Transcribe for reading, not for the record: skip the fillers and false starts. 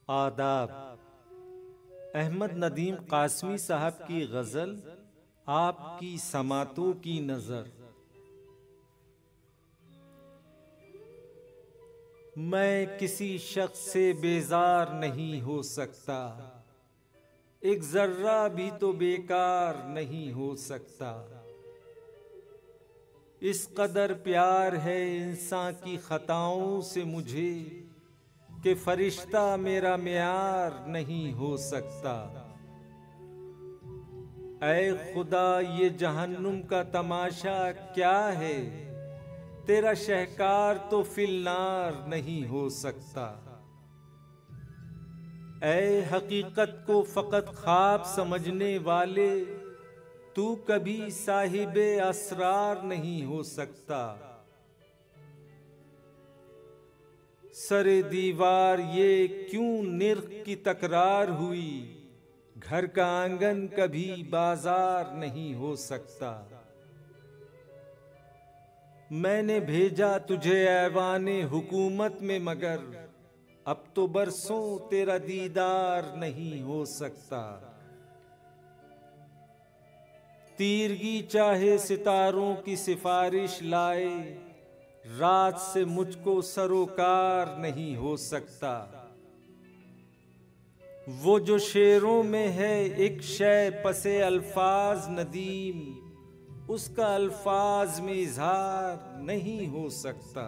आदाब। अहमद नदीम कासमी साहब की गज़ल आपकी समातों की नज़र। मैं किसी शख्स से बेजार नहीं हो सकता, एक जर्रा भी तो बेकार नहीं हो सकता। इस कदर प्यार है इंसान की खताओं से मुझे कि फरिश्ता मेरा मेयार नहीं हो सकता। ऐ खुदा, ये जहन्नुम का तमाशा क्या है, तेरा शहकार तो फिलनार नहीं हो सकता। ऐ हकीकत को फकत ख्वाब समझने वाले, तू कभी साहिबे असरार नहीं हो सकता। सरे दीवार ये क्यों निर्ख की तकरार हुई, घर का आंगन कभी बाजार नहीं हो सकता। मैंने भेजा तुझे ऐवाने हुकूमत में, मगर अब तो बरसों तेरा दीदार नहीं हो सकता। तीरगी चाहे सितारों की सिफारिश लाए, रात से मुझको सरोकार नहीं हो सकता। वो जो शेरों में है एक शय पसे अल्फाज नदीम, उसका अल्फाज में इजहार नहीं हो सकता।